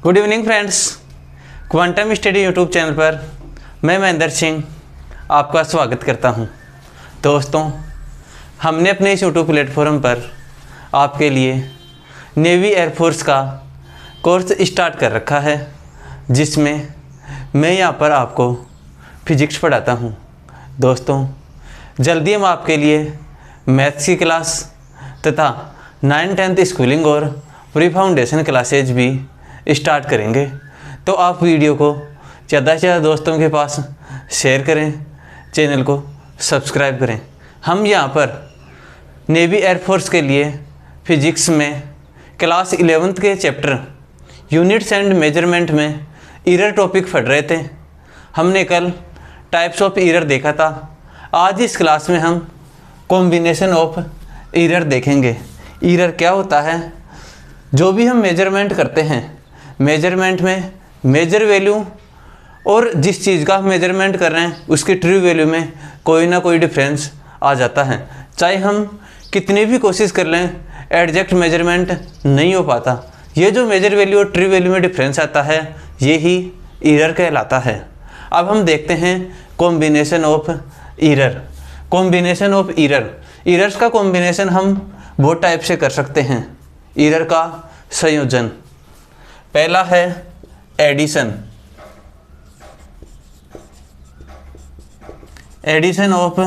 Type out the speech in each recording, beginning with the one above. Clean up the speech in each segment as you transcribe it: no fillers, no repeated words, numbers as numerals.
Good evening friends, quantum study YouTube channel पर मैं महेंद्र सिंह आपका स्वागत करता हूं। दोस्तों, हमने अपने इस यूट्यूब प्लेटफॉर्म पर आपके लिए नेवी एयरफोर्स का कोर्स स्टार्ट कर रखा है, जिसमें मैं यहां पर आपको फिजिक्स पढ़ाता हूं। दोस्तों, जल्दी हम आपके लिए मैथ्स की क्लास तथा 9th-10th स्कूलिंग और प्री फाउंडेशन क्लासेज भी स्टार्ट करेंगे। तो आप वीडियो को ज़्यादा से ज़्यादा दोस्तों के पास शेयर करें, चैनल को सब्सक्राइब करें। हम यहाँ पर नेवी एयरफोर्स के लिए फिजिक्स में क्लास 11th के चैप्टर यूनिट्स एंड मेजरमेंट में एरर टॉपिक पढ़ रहे थे। हमने कल टाइप्स ऑफ एरर देखा था। आज इस क्लास में हम कॉम्बिनेशन ऑफ एरर देखेंगे। एरर क्या होता है? जो भी हम मेजरमेंट करते हैं, मेजरमेंट में मेजर वैल्यू और जिस चीज़ का मेजरमेंट कर रहे हैं उसकी ट्रू वैल्यू में कोई ना कोई डिफरेंस आ जाता है। चाहे हम कितनी भी कोशिश कर लें, एग्जैक्ट मेजरमेंट नहीं हो पाता। ये जो मेजर वैल्यू और ट्रू वैल्यू में डिफरेंस आता है, ये ही एरर कहलाता है। अब हम देखते हैं combination of error. Combination of error, errors का कॉम्बिनेशन हम बहुत टाइप से कर सकते हैं। एरर का संयोजन, पहला है addition. Addition of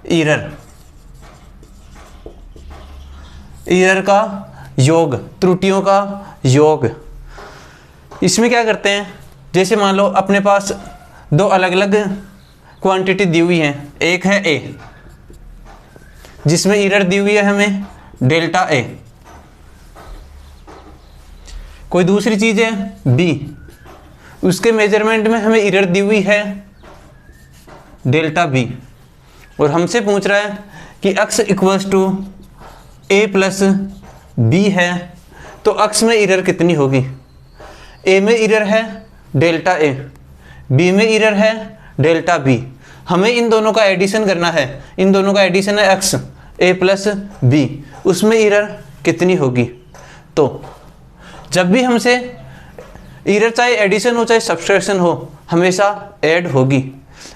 error, error का योग, त्रुटियों का योग। इसमें क्या करते हैं, जैसे मान लो अपने पास दो अलग अलग क्वांटिटी दी हुई है। एक है ए, जिसमें एरर दी हुई है हमें डेल्टा ए। कोई दूसरी चीज़ है बी, उसके मेजरमेंट में हमें एरर दी हुई है डेल्टा बी, और हमसे पूछ रहा है कि x equals to A plus B है, तो x में एरर कितनी होगी? ए में एरर है डेल्टा ए, बी में एरर है डेल्टा बी। हमें इन दोनों का एडिशन करना है। इन दोनों का एडिशन है x ए प्लस बी, उसमें एरर कितनी होगी? तो जब भी हमसे एरर चाहे एडिशन हो चाहे सब्सट्रैक्शन हो, हमेशा ऐड होगी।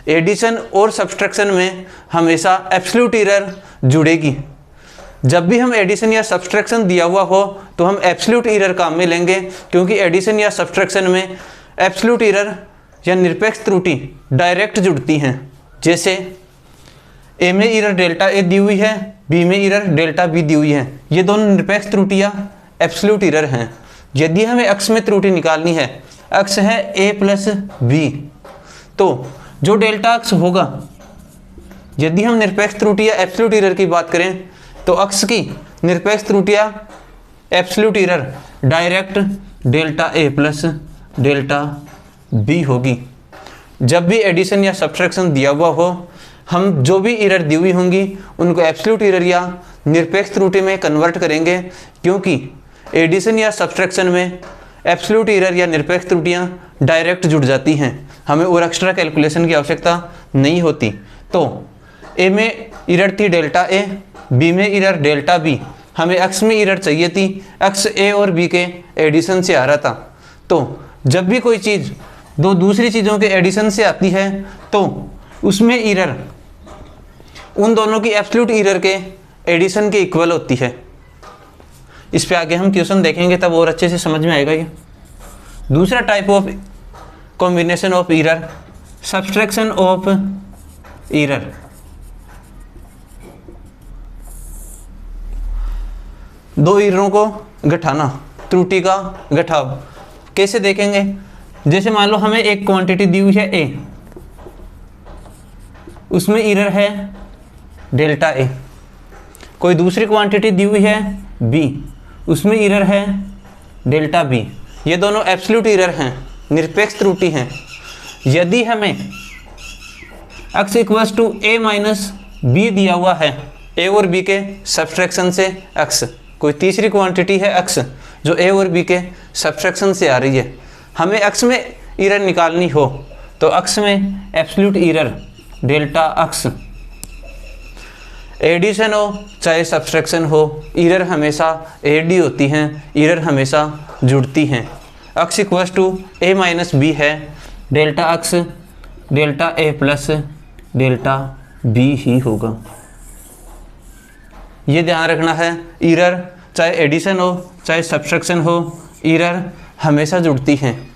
एडिशन और सब्सट्रैक्शन में हमेशा एब्सोल्यूट एरर जुड़ेगी। जब भी हम एडिशन या सब्सट्रैक्शन दिया हुआ हो तो हम एब्सोल्यूट एरर काम में लेंगे, क्योंकि एडिशन या सब्सट्रैक्शन में एब्सोल्यूट एरर या निरपेक्ष त्रुटि डायरेक्ट जुड़ती हैं। जैसे ए में एरर डेल्टा ए दी हुई है, बी में एरर डेल्टा बी दी हुई है। ये दोनों निरपेक्ष त्रुटियां एब्सोल्यूट एरर हैं। यदि हमें x में त्रुटि निकालनी है, x है a प्लस बी, तो जो डेल्टा x होगा, यदि हम निरपेक्ष त्रुटि या एब्सोल्यूट एरर की बात करें तो x की निरपेक्ष त्रुटि या absolute error direct delta a plus delta B होगी। जब भी एडिशन या सब्सट्रैक्शन दिया हुआ हो, हम जो भी एरर दी हुई होंगी उनको एब्सोल्यूट एरर या निरपेक्ष त्रुटि में कन्वर्ट करेंगे, क्योंकि एडिशन या सब्सट्रैक्शन में एब्सोल्यूट एरर या निरपेक्ष त्रुटियां डायरेक्ट जुड़ जाती हैं। हमें और एक्स्ट्रा कैलकुलेशन की आवश्यकता नहीं होती। तो ए में एरर थी डेल्टा ए, बी में एरर डेल्टा बी, हमें एक्स में एरर चाहिए थी, एक्स ए और बी के एडिशन से आ रहा था। तो जब भी कोई चीज़ दो दूसरी चीज़ों के एडिशन से आती है तो उसमें एरर उन दोनों की एब्सोल्यूट एरर के एडिशन के इक्वल होती है। इस पे आगे हम क्वेश्चन देखेंगे, तब और अच्छे से समझ में आएगा ये। दूसरा type of combination of error, subtraction of error. दो एररों को घटाना, त्रुटि का घटाव। कैसे देखेंगे? जैसे मान लो हमें एक क्वांटिटी दी हुई है ए, उसमें एरर है डेल्टा ए। कोई दूसरी क्वांटिटी दी हुई है बी, उसमें एरर है डेल्टा बी। ये दोनों एब्सोल्यूट एरर हैं, निरपेक्ष त्रुटि हैं। यदि हमें x equals to A minus B दिया हुआ है, ए और बी के सब्सट्रैक्शन से x, कोई तीसरी क्वांटिटी है x जो ए और बी के सब्सट्रैक्शन से आ रही है, हमें x में एरर निकालनी हो तो x में absolute error delta x addition हो चाहे सब्सट्रैक्शन हो, एरर हमेशा एड ही होती हैं, एरर हमेशा जुड़ती हैं। X equals to A minus B है, delta x delta A plus delta B ही होगा। ये ध्यान रखना है, एरर चाहे एडिशन हो चाहे सब्ट्रैक्शन हो, एरर हमेशा जुड़ती हैं।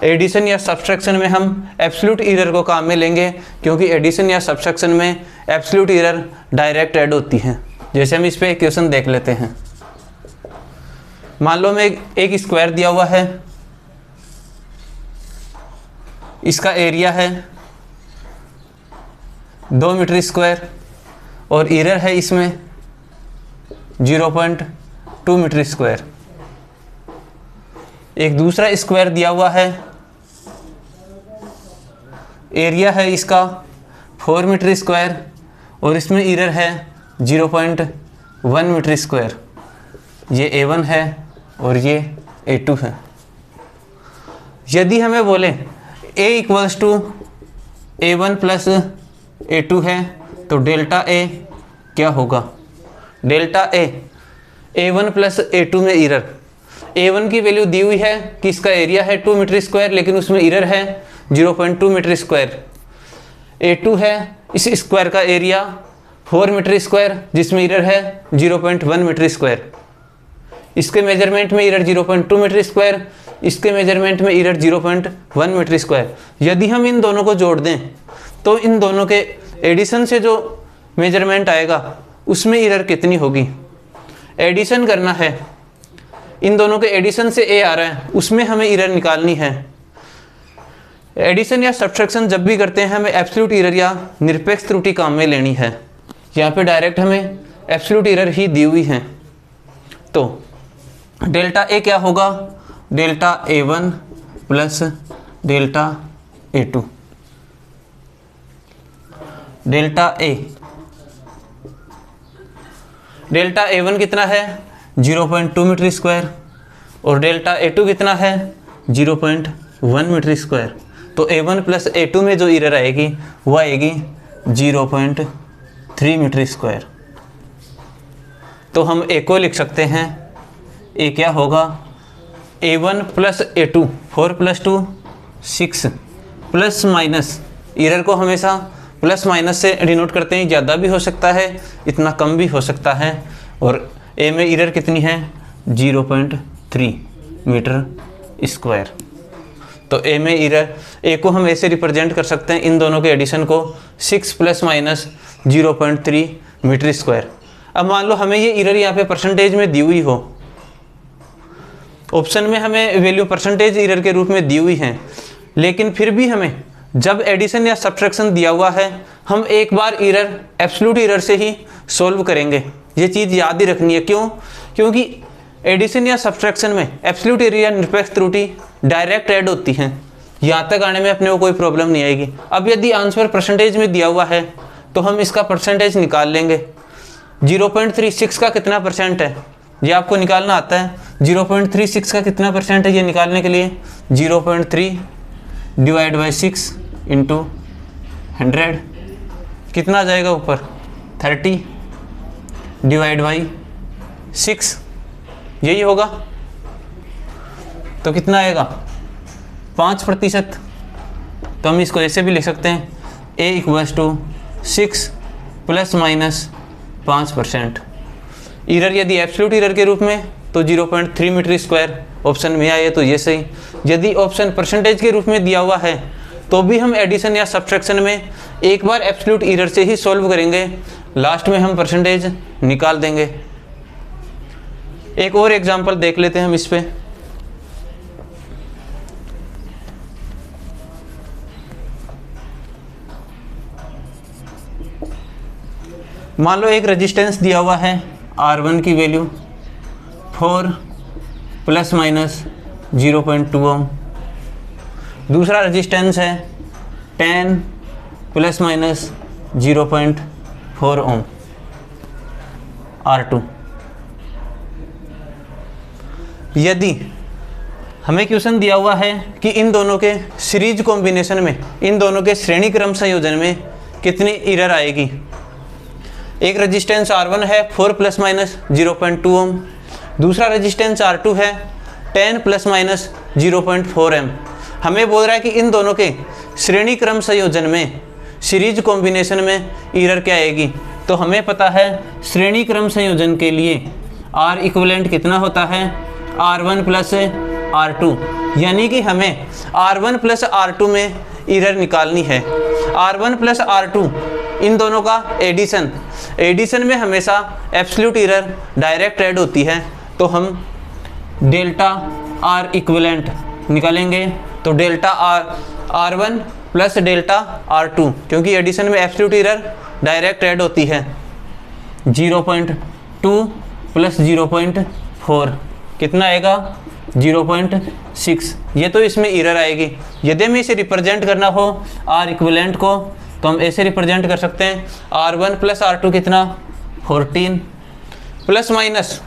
एडिशन या सब्ट्रैक्शन में हम एब्सोल्यूट एरर को काम में लेंगे, क्योंकि एडिशन या सब्ट्रैक्शन में एब्सोल्यूट एरर डायरेक्ट ऐड होती हैं। जैसे हम इस पे इक्वेशन देख लेते हैं। मान लो मैं एक स्क्वायर दिया हुआ है, इसका एरिया है 2 मीटर स्क्वायर और एरर है इसमें 0.2 मीटर स्क्वायर। एक दूसरा स्क्वायर दिया हुआ है, एरिया है इसका 4 मीटर स्क्वायर और इसमें एरर है 0.1 मीटर स्क्वायर। ये A1 है और ये A2 है। यदि हमें बोले A equals to A1 plus A2 है तो डेल्टा A क्या होगा? Delta A A1 plus A2 में एरर। A1 की वैल्यू दी हुई है कि इसका एरिया है 2 मीटर स्क्वायर, लेकिन उसमें एरर है 0.2 मीटर स्क्वायर। A2 है इस स्क्वायर का एरिया 4 मीटर स्क्वायर, जिसमें एरर है 0.1 मीटर स्क्वायर। इसके मेजरमेंट में एरर 0.2 मीटर स्क्वायर, इसके मेजरमेंट में एरर 0.1 मीटर स्क्वायर। यदि हम इन दोनों को जोड़ दें तो इन दोनों के एडिशन से जो मेजरमेंट आएगा उसमें एरर कितनी होगी? एडिशन करना है, इन दोनों के एडिशन से A आ रहा है, उसमें हमें एरर निकालनी है। एडिशन या सब्ट्रैक्शन जब भी करते हैं हमें एब्सोल्यूट एरर या निरपेक्ष त्रुटि काम में लेनी है। यहाँ पे डायरेक्ट हमें एब्सोल्यूट एरर ही दी हुई है। तो डेल्टा A क्या होगा? Delta A1 plus delta A2। Delta A1 कितना है? 0.2 मीटर स्क्वायर और डेल्टा A2 कितना है? 0.1 मीटर स्क्वायर। तो A1 प्लस A2 में जो एरर आएगी वो आएगी 0.3 मीटर स्क्वायर। तो हम A को लिख सकते हैं, A क्या होगा? A1 plus A2 4 plus 2 6 plus minus, error को हमेशा प्लस माइनस से डिनोट करते हैं। ज़्यादा भी हो सकता है, इतना कम भी हो सकता है। और A में एरर कितनी है? 0.3 मीटर स्क्वायर। तो A में एरर, A को हम ऐसे रिप्रेजेंट कर सकते हैं इन दोनों के एडिशन को 6 प्लस माइनस 0.3 मीटर स्क्वायर। अब मान लो हमें ये एरर यहाँ पे परसेंटेज में दी हुई हो, ऑप्शन में हमें वैल्यू परसेंटेज एरर के रूप में दी हुई है, लेकिन फिर भी हमें जब एडिशन या सब्ट्रैक्शन दिया हुआ है हम एक बार एरर एब्सोल्यूट एरर से ही सॉल्व करेंगे। ये चीज़ याद ही रखनी है। क्यों? क्योंकि एडिशन या सब्ट्रैक्शन में एब्सोल्यूट एरर या निरपेक्ष त्रुटि डायरेक्ट ऐड होती हैं। यहाँ तक आने में अपने को कोई प्रॉब्लम नहीं आएगी। अब यदि आंसर परसेंटेज में दिया हुआ है तो हम इसका परसेंटेज निकाल लेंगे। 0.36 का कितना परसेंट है ये आपको निकालना आता है। 0.36 का कितना परसेंट है ये निकालने के लिए 0.3 डिवाइड बाई 6 इंटू 100 कितना आ जाएगा ऊपर? 30 डिवाइड बाई 6, यही होगा। तो कितना आएगा? 5%। तो हम इसको ऐसे भी लिख सकते हैं, A equals to 6 plus minus 5%। Error यदि एब्सोल्यूट एरर के रूप में तो 0.3 मीटर स्क्वायर ऑप्शन में आए तो ये सही। यदि ऑप्शन परसेंटेज के रूप में दिया हुआ है तो भी हम एडिशन या सब्ट्रैक्शन में एक बार एब्सोल्यूट एरर से ही सॉल्व करेंगे, लास्ट में हम परसेंटेज निकाल देंगे। एक और एग्जांपल देख लेते हैं हम इस पे। मान लो एक रेजिस्टेंस दिया हुआ है R1 की वैल्यू 4 प्लस माइनस 0.2 ओम। दूसरा रेजिस्टेंस है 10 प्लस माइनस 0.4 ओम R2। यदि हमें क्वेश्चन दिया हुआ है कि इन दोनों के सीरीज कॉम्बिनेशन में, इन दोनों के श्रेणी क्रम संयोजन में कितनी एरर आएगी। एक रेजिस्टेंस R1 है 4 प्लस माइनस 0.2 ओम, दूसरा रेजिस्टेंस R2 है 10 प्लस माइनस 0.4 m। हमें बोल रहा है कि इन दोनों के श्रेणी क्रम संयोजन में, सीरीज कॉम्बिनेशन में एरर क्या आएगी। तो हमें पता है श्रेणी क्रम संयोजन के लिए R इक्विवेलेंट कितना होता है, R1 प्लस R2, यानी कि हमें R1 प्लस R2 में एरर निकालनी है। R1 प्लस R2 इन दोनों का एडिशन में हमेशा एब्सोल्यूट एरर डायरेक्ट ऐड होती है। तो हम डेल्टा R इक्विवेलेंट निकालेंगे। तो delta R1 plus delta R2, क्योंकि एडिशन में एब्सोल्यूट एरर डायरेक्ट ऐड होती है, 0.2 प्लस 0.4 कितना आएगा, 0.6। ये तो इसमें एरर आएगी। यदि हमें इसे रिप्रेजेंट करना हो R इक्विवेलेंट को, तो हम ऐसे रिप्रेजेंट कर सकते हैं, R1 प्लस R2 कितना, 14 प्लस माइनस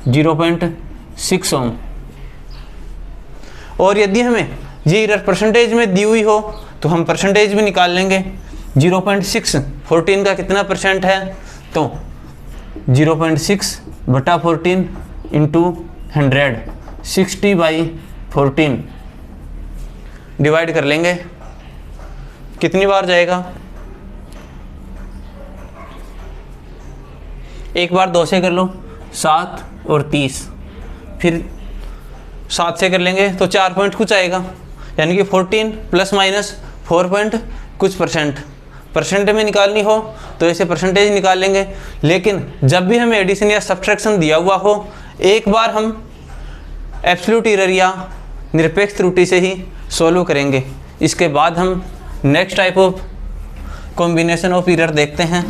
0.6 ओम। और यदि हमें ये एरर परसेंटेज में दी हुई हो तो हम परसेंटेज भी निकाल लेंगे। 0.6 14 का कितना परसेंट है, तो 0.6 बटा 14 इंटू 100, 60/14 डिवाइड कर लेंगे। कितनी बार जाएगा, एक बार 2 से कर लो, 7 और 30, फिर 7 से कर लेंगे तो 4 पॉइंट कुछ आएगा, यानी कि 14 प्लस माइनस 4 पॉइंट कुछ परसेंट में निकालनी हो तो ऐसे परसेंटेज निकाल लेंगे। लेकिन जब भी हमें एडिशन या सब्ट्रैक्शन दिया हुआ हो, एक बार हम एब्सोल्यूट एरर या निरपेक्ष त्रुटि से ही सॉल्व करेंगे। इसके बाद हम next type of combination of error देखते हैं।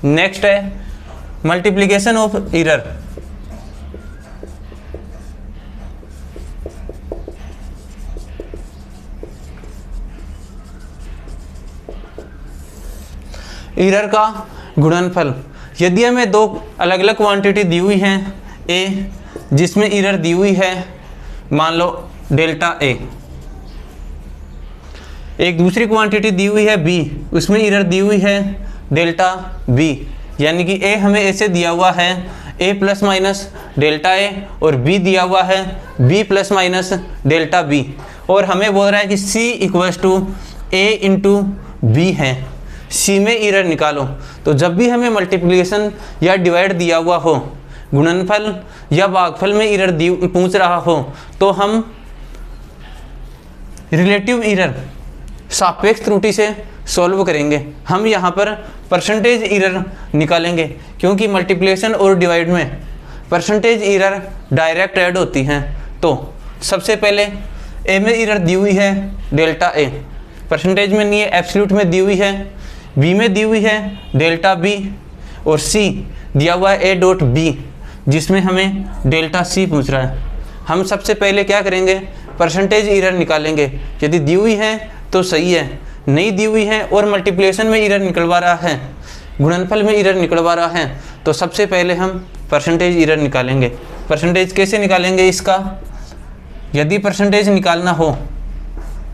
नेक्स्ट है मल्टीप्लिकेशन ऑफ एरर। एरर का गुणनफल। यदि हमें दो अलग अलग क्वांटिटी दी हुई हैं, ए जिसमें एरर दी हुई है मान लो डेल्टा ए, एक दूसरी क्वांटिटी दी हुई है बी, उसमें एरर दी हुई है डेल्टा बी, यानी कि ए हमें ऐसे दिया हुआ है A plus minus delta A, और बी दिया हुआ है B plus minus delta B, और हमें बोल रहा है कि C equals to A into B है, सी में एरर निकालो। तो जब भी हमें मल्टीप्लिकेशन या डिवाइड दिया हुआ हो, गुणनफल या भागफल में एरर पूछ रहा हो, तो हम रिलेटिव एरर सापेक्ष त्रुटि से सॉल्व करेंगे। हम यहाँ पर परसेंटेज एरर निकालेंगे, क्योंकि मल्टीप्लिकेशन और डिवाइड में परसेंटेज एरर डायरेक्ट ऐड होती हैं। तो सबसे पहले ए में एरर दी हुई है डेल्टा ए, परसेंटेज में नहीं है, एब्सोल्यूट में दी हुई है, बी में दी हुई है डेल्टा बी, और सी दिया हुआ है ए डॉट बी, जिसमें हमें डेल्टा सी पूछ रहा है। हम सबसे पहले क्या करेंगे, परसेंटेज एरर निकालेंगे। यदि दी हुई है तो सही है, नहीं दी हुई है और मल्टीप्लिकेशन में एरर निकलवा रहा है, गुणनफल में एरर निकलवा रहा है, तो सबसे पहले हम परसेंटेज एरर निकालेंगे। परसेंटेज कैसे निकालेंगे इसका, यदि परसेंटेज निकालना हो,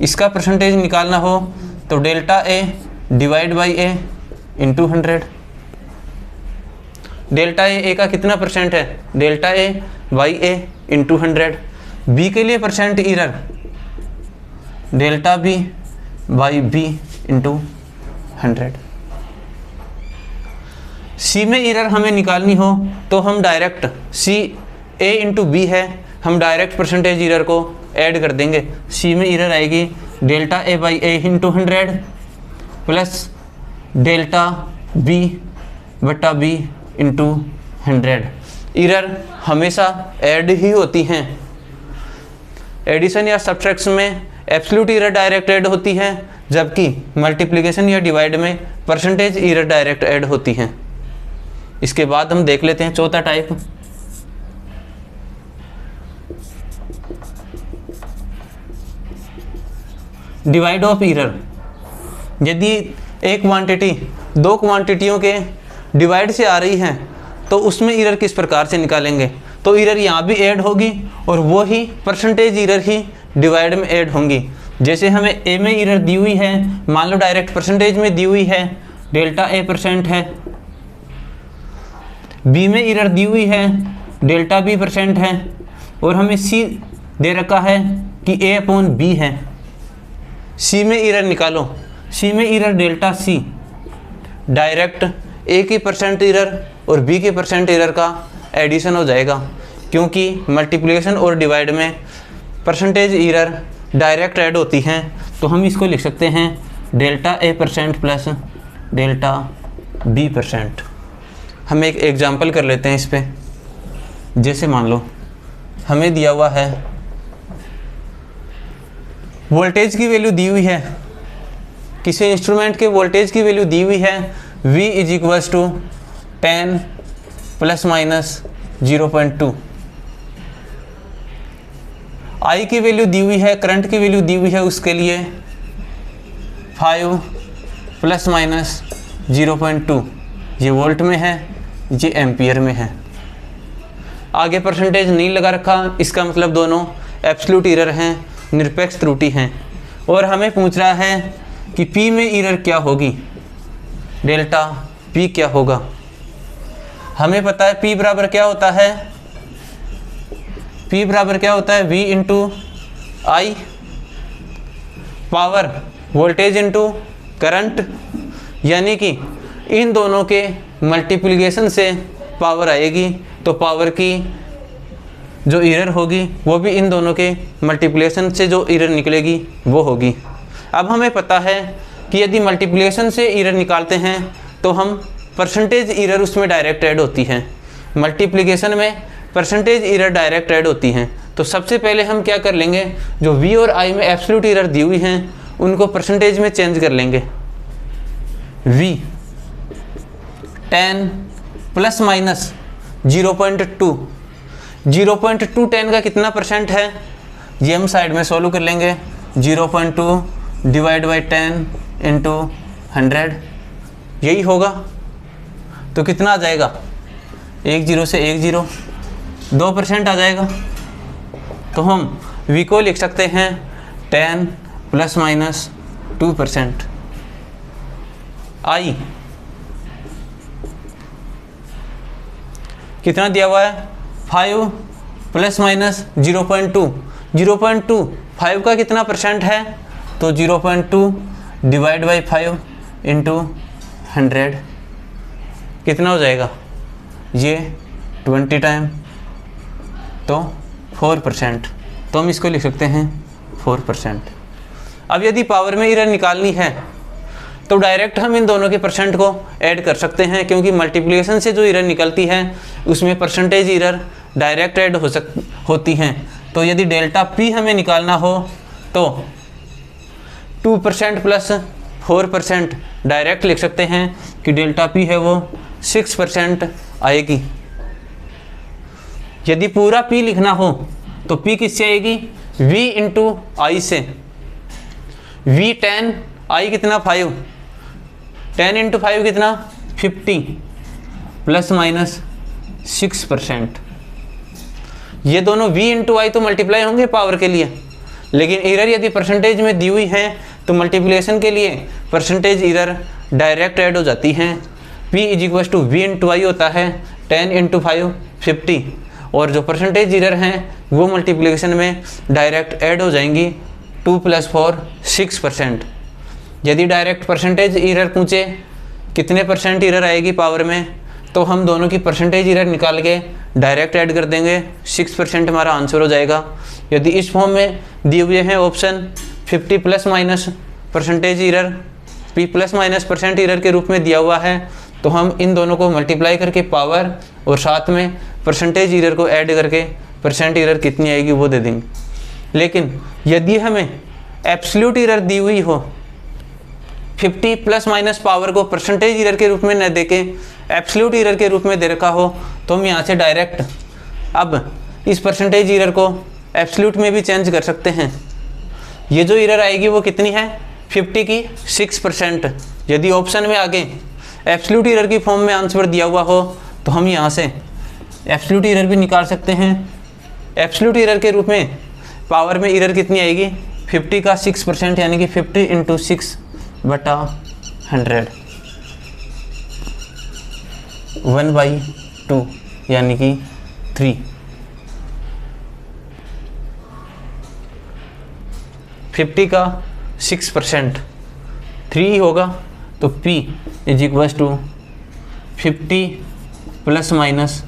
इसका परसेंटेज निकालना हो तो delta A divide by A into 100। Delta A का कितना परसेंट है, delta A by A into 100। B के लिए percent error delta B by B into 100। C में एरर हमें निकालनी हो तो हम direct, C A into B है, हम डायरेक्ट परसेंटेज एरर को ऐड कर देंगे। सी में एरर आएगी delta A by A into 100 plus delta B बटा बी इंटू 100। एरर हमेशा ऐड ही होती हैं। एडिशन या सब्ट्रैक्शन में एब्सोल्यूट एरर डायरेक्ट ऐड होती है, जबकि मल्टीप्लिकेशन या डिवाइड में परसेंटेज एरर डायरेक्ट ऐड होती हैं। इसके बाद हम देख लेते हैं चौथा टाइप, डिवाइड ऑफ एरर। यदि एक क्वांटिटी दो क्वांटिटियों के डिवाइड से आ रही है तो उसमें एरर किस प्रकार से निकालेंगे, तो एरर यहाँ भी ऐड होगी और वो ही परसेंटेज एरर ही डिवाइड में ऐड होंगी। जैसे हमें ए में एरर दी हुई है, मान लो डायरेक्ट परसेंटेज में दी हुई है डेल्टा A% है, बी में एरर दी हुई है डेल्टा B% है, और हमें सी दे रखा है कि A/B है। सी में एरर निकालो, सी में एरर डेल्टा C, डायरेक्ट ए की परसेंट एरर और बी के परसेंट एरर का एडिशन हो जाएगा, क्योंकि मल्टीप्लिकेशन और डिवाइड में परसेंटेज एरर डायरेक्ट ऐड होती हैं। तो हम इसको लिख सकते हैं delta A% plus delta B%। हम एक एग्जांपल कर लेते हैं इस पे। जैसे मान लो हमें दिया हुआ है वोल्टेज की वैल्यू दी हुई है, किसी इंस्ट्रूमेंट के वोल्टेज की वैल्यू दी हुई है V = 10 ± 0.2। I की वैल्यू दी हुई है, करंट की वैल्यू दी हुई है उसके लिए 5 ± 0.2। ये वोल्ट में है, ये एम्पियर में है। आगे परसेंटेज नहीं लगा रखा, इसका मतलब दोनों एब्सोल्यूट एरर हैं, निरपेक्ष त्रुटि हैं। और हमें पूछ रहा है कि P में एरर क्या होगी, डेल्टा P क्या होगा। हमें पता है P बराबर क्या होता है, P बराबर क्या होता है V × I, power voltage into current, यानी कि इन दोनों के मल्टीप्लिकेशन से पावर आएगी, तो पावर की जो एरर होगी वो भी इन दोनों के मल्टीप्लिकेशन से जो एरर निकलेगी वो होगी। अब हमें पता है कि यदि मल्टीप्लिकेशन से एरर निकालते हैं तो हम परसेंटेज एरर उसमें डायरेक्ट ऐड होती हैं, मल्टीप्लिकेशन में परसेंटेज एरर डायरेक्ट ऐड होती हैं। तो सबसे पहले हम क्या कर लेंगे, जो V और I में एब्सोल्यूट एरर दी हुई हैं उनको परसेंटेज में चेंज कर लेंगे। V 10 ± 0.2, 0.2 10 का कितना परसेंट है, ये हम साइड में सॉल्व कर लेंगे। 0.2 डिवाइड बाई 10 इंटू 100, यही होगा। तो कितना आ जाएगा, 1 0 से 1 0, 2% आ जाएगा। तो हम V को लिख सकते हैं 10 ± 2%। I कितना दिया हुआ है, 5 ± 0.2, 0.2 5 का कितना परसेंट है, तो 0.2 डिवाइड बाई 5 इंटू 100 कितना हो जाएगा, ये 20 टाइम, तो 4%। तो हम इसको लिख सकते हैं 4%। अब यदि पावर में एरर निकालनी है तो डायरेक्ट हम इन दोनों के परसेंट को ऐड कर सकते हैं, क्योंकि मल्टीप्लिकेशन से जो एरर निकलती है उसमें परसेंटेज एरर डायरेक्ट ऐड होती हैं। तो यदि डेल्टा P हमें निकालना हो तो 2% प्लस 4% डायरेक्ट लिख सकते हैं कि डेल्टा P है वो 6% आएगी। यदि पूरा P लिखना हो तो P किससे आएगी, V × I से। V 10, I कितना 5, 10 × 5 कितना 50 ± 6%। ये दोनों V × I तो मल्टीप्लाई होंगे पावर के लिए, लेकिन एरर यदि परसेंटेज में दी हुई है तो मल्टीप्लिकेशन के लिए परसेंटेज एरर डायरेक्ट ऐड हो जाती हैं। P = V × I होता है 10 × 5 50, और जो परसेंटेज एरर हैं वो मल्टीप्लिकेशन में डायरेक्ट ऐड हो जाएंगी। 2 + 4 6%। यदि डायरेक्ट परसेंटेज एरर पूछे कितने परसेंट एरर आएगी पावर में, तो हम दोनों की परसेंटेज एरर निकाल के डायरेक्ट ऐड कर देंगे, 6% हमारा आंसर हो जाएगा। यदि इस फॉर्म में दिए हुए हैं option 50 ± percentage error, P ± % error के रूप में दिया हुआ है, तो हम इन दोनों को मल्टीप्लाई करके पावर और साथ में परसेंटेज एरर को ऐड करके परसेंट एरर कितनी आएगी वो दे देंगे। लेकिन यदि हमें एब्सोल्यूट एरर दी हुई हो, 50 ± पावर को परसेंटेज एरर के रूप में न देके एब्सोल्यूट एरर के रूप में दे रखा हो, तो हम यहाँ से डायरेक्ट अब इस परसेंटेज एरर को एब्सोल्यूट में भी चेंज कर सकते हैं। ये जो एरर आएगी वो कितनी है, 50 की 6%। यदि ऑप्शन में आगे एब्सोल्यूट एरर की फॉर्म में आंसर दिया हुआ हो तो हम यहाँ से एब्सोल्यूट एरर भी निकाल सकते हैं। एब्सोल्यूट एरर के रूप में पावर में एरर कितनी आएगी, 50 का 6% यानी कि 50 × 6/100 1/2 यानी कि 3। 50 का 6% 3 होगा, तो P = 50 ±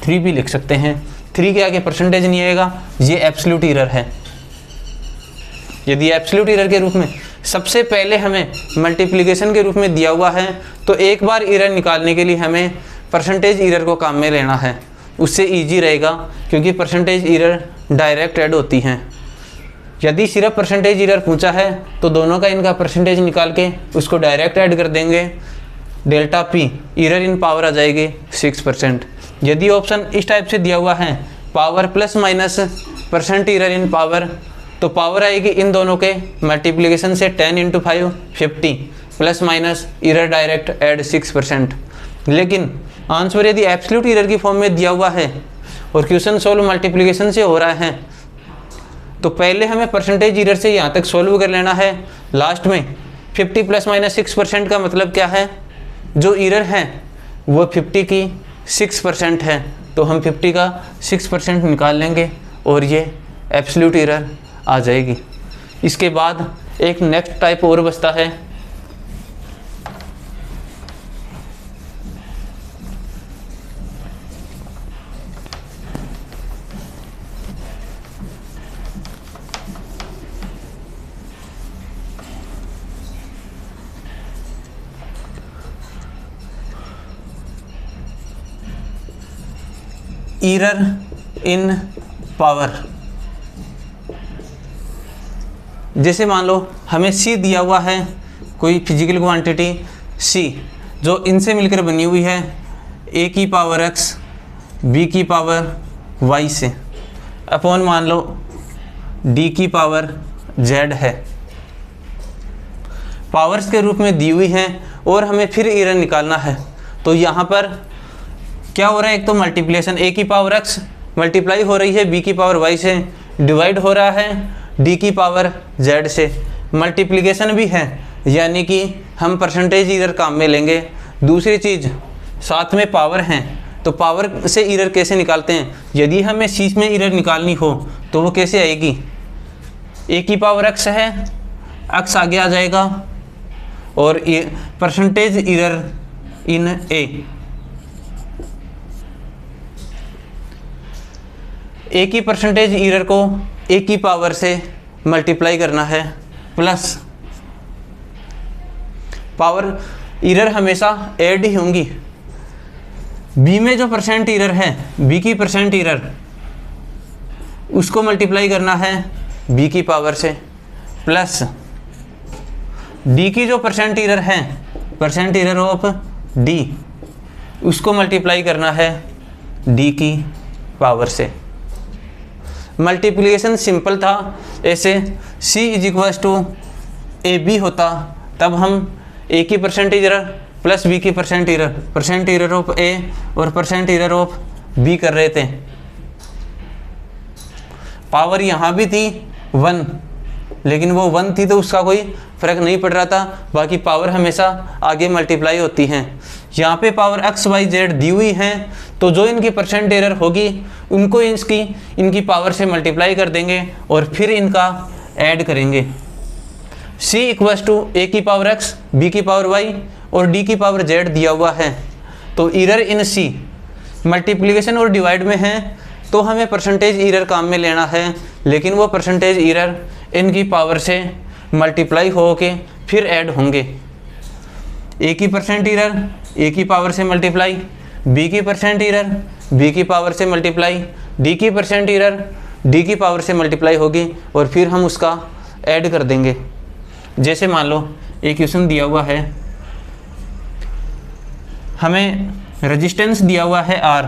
3 भी लिख सकते हैं। 3 के आगे परसेंटेज नहीं आएगा, ये एब्सोल्यूट एरर है। यदि एब्सोल्यूट एरर के रूप में सबसे पहले हमें मल्टीप्लिकेशन के रूप में दिया हुआ है, तो एक बार एरर निकालने के लिए हमें परसेंटेज एरर को काम में लेना है, उससे ईजी रहेगा, क्योंकि परसेंटेज एरर डायरेक्ट ऐड होती हैं। यदि सिर्फ परसेंटेज एरर पूछा है तो दोनों का इनका परसेंटेज निकाल के उसको डायरेक्ट ऐड कर देंगे, delta P error in power आ जाएगी 6%। यदि ऑप्शन इस टाइप से दिया हुआ है power plus minus percent error in power, तो पावर आएगी इन दोनों के मल्टीप्लिकेशन से 10 × 5 50 plus minus error direct add 6%। लेकिन आंसर यदि एब्सोल्यूट एरर की फॉर्म में दिया हुआ है और क्वेश्चन सोल्व मल्टीप्लिकेशन से हो रहा है, तो पहले हमें परसेंटेज एरर से यहाँ तक सोल्व कर लेना है। लास्ट में 50 ± 6% का मतलब क्या है, जो एरर है वो 50 की 6% है, तो हम 50 का 6% निकाल लेंगे और ये एब्सोल्यूट एरर आ जाएगी। इसके बाद एक नेक्स्ट टाइप और बचता है, एरर इन पावर। जैसे मान लो हमें C दिया हुआ है, कोई फिजिकल क्वांटिटी C जो इनसे मिलकर बनी हुई है A की पावर x B की पावर y से, अपॉन मान लो D की पावर z है। पावर्स के रूप में दी हुई है और हमें फिर एरर निकालना है। तो यहाँ पर क्या हो रहा है, एक तो मल्टीप्लिकेशन A की पावर x मल्टीप्लाई हो रही है B की पावर y से, डिवाइड हो रहा है D की पावर z से, मल्टीप्लिकेशन भी है, यानी कि हम परसेंटेज एरर काम में लेंगे। दूसरी चीज़ साथ में पावर हैं, तो पावर से एरर कैसे निकालते हैं, यदि हमें C में एरर निकालनी हो तो वो कैसे आएगी, A की पावर x है, x आगे आ जाएगा और परसेंटेज एरर इन A की परसेंटेज एरर को A की पावर से मल्टीप्लाई करना है, प्लस पावर एरर हमेशा ऐड ही होंगी। B में जो परसेंट एरर है, B की परसेंट एरर, उसको मल्टीप्लाई करना है B की पावर से, प्लस D की जो परसेंट एरर है, परसेंट एरर ऑफ D, उसको मल्टीप्लाई करना है D की पावर से। मल्टीप्लिकेशन सिंपल था, ऐसे C = AB होता, तब हम A की परसेंटेज एरर प्लस B की परसेंट एरर ऑफ A और परसेंट एरर ऑफ B कर रहे थे। पावर यहाँ भी थी 1, लेकिन वो 1 थी तो उसका कोई फ़र्क नहीं पड़ रहा था, बाकी पावर हमेशा आगे मल्टीप्लाई होती हैं। यहाँ पे पावर x y z दी हुई है, तो जो इनकी परसेंट एरर होगी उनको इनकी पावर से मल्टीप्लाई कर देंगे और फिर इनका ऐड करेंगे। C = A की पावर x B की पावर y और D की पावर z दिया हुआ है, तो एरर इन C मल्टीप्लिकेशन और डिवाइड में है, तो हमें परसेंटेज एरर काम में लेना है, लेकिन वो परसेंटेज एरर इनकी पावर से मल्टीप्लाई हो के फिर ऐड होंगे। A की परसेंट एरर A की पावर से मल्टीप्लाई, B की परसेंट एरर B की पावर से मल्टीप्लाई, D की परसेंट एरर D की पावर से मल्टीप्लाई होगी और फिर हम उसका ऐड कर देंगे। जैसे मान लो एक क्वेश्चन दिया हुआ है, हमें रेजिस्टेंस दिया हुआ है R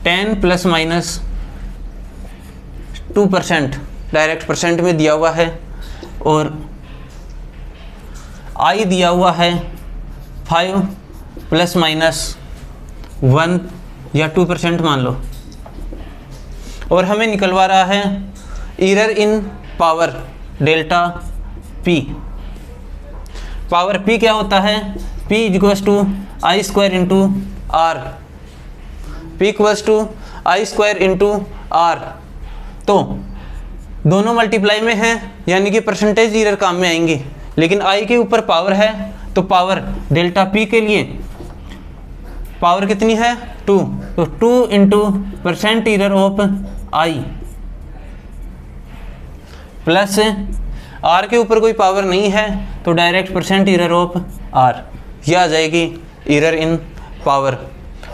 10 ± 2%, डायरेक्ट परसेंट में दिया हुआ है, और I दिया हुआ है 5 ± 1 या 2% मान लो, और हमें निकलवा रहा है error in power delta P। Power P क्या होता है? P equals to I square into R. P equals to I square into R. तो दोनों मल्टीप्लाई में हैं, यानी कि परसेंटेज एरर काम में आएंगी, लेकिन आई के ऊपर पावर है तो पावर डेल्टा P के लिए पावर कितनी है? 2। तो 2 into percent error of I plus R के ऊपर कोई पावर नहीं है तो direct percent error of R. यह आ जाएगी error in power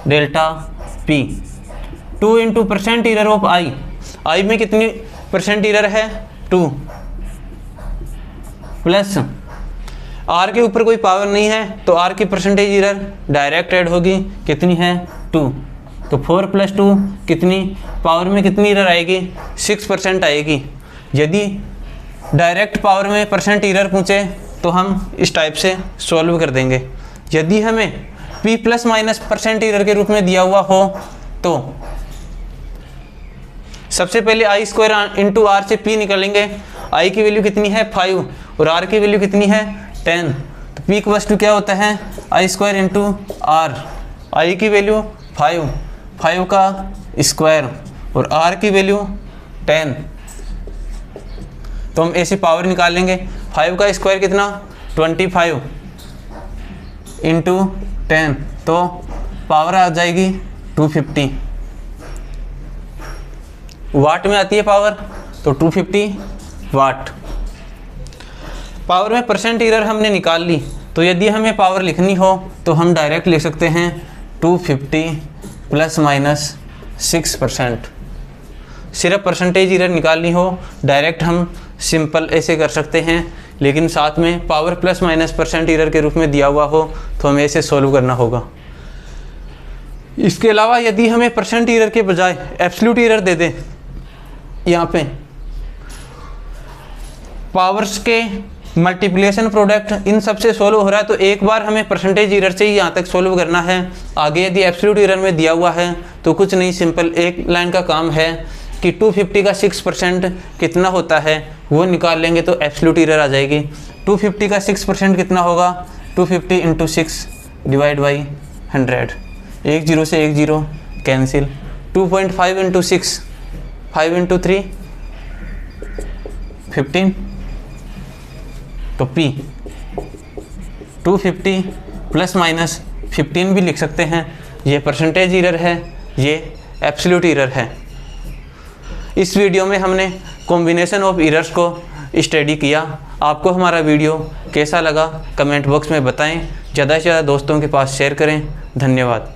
delta P। 2 into percent error of I, I में कितनी परसेंट एरर है? 2, प्लस आर के ऊपर कोई पावर नहीं है तो आर की परसेंटेज एरर डायरेक्ट ऐड होगी, कितनी है? 2। तो 4 + 2 कितनी पावर में कितनी एरर आएगी? 6% आएगी। यदि डायरेक्ट पावर में परसेंट एरर पूछे तो हम इस टाइप से सॉल्व कर देंगे। यदि हमें P plus minus percent error के रूप में दिया हुआ हो तो सबसे पहले आई स्क्वायर इंटू आर से P निकालेंगे। आई की वैल्यू कितनी है? 5 और आर की वैल्यू कितनी है? 10। तो P इक्वल्स टू क्या होता है? आई स्क्वायर इंटू आर। आई की वैल्यू 5 का स्क्वायर और आर की वैल्यू 10। तो हम ऐसे पावर निकालेंगे। 5 का स्क्वायर कितना? 25 इंटू 10, तो पावर आ जाएगी 250। वाट में आती है पावर, तो 250 वाट। पावर में परसेंट एरर हमने निकाल ली, तो यदि हमें पावर लिखनी हो तो हम डायरेक्ट लिख सकते हैं 250 प्लस माइनस 6%। सिर्फ परसेंटेज एरर निकालनी हो डायरेक्ट हम सिंपल ऐसे कर सकते हैं, लेकिन साथ में power plus minus percent error के रूप में दिया हुआ हो तो हमें ऐसे सॉल्व करना होगा। इसके अलावा यदि हमें परसेंट एरर के बजाय एब्सोल्यूट एरर दे दे, यहाँ पे पावर्स के मल्टीप्लिकेशन प्रोडक्ट इन सब से सॉल्व हो रहा है, तो एक बार हमें परसेंटेज एरर से ही यहाँ तक सॉल्व करना है। आगे यदि एब्सोल्यूट एरर में दिया हुआ है तो कुछ नहीं, सिंपल एक लाइन का काम है कि 250 का 6% कितना होता है वो निकाल लेंगे तो एब्सोल्यूट एरर आ जाएगी। 250 का 6% कितना होगा? 250 इंटू 6 डिवाइड बाई 100। 1 0 से 1 0 कैंसिल। 2.5 into 6, 5 into 3 15। तो P 250 प्लस माइनस 15 भी लिख सकते हैं। ये परसेंटेज एरर है, ये एब्सोल्यूट एरर है। इस वीडियो में हमने कॉम्बिनेशन ऑफ एरर्स को स्टडी किया। आपको हमारा वीडियो कैसा लगा कमेंट बॉक्स में बताएं। ज़्यादा से ज़्यादा दोस्तों के पास शेयर करें। धन्यवाद।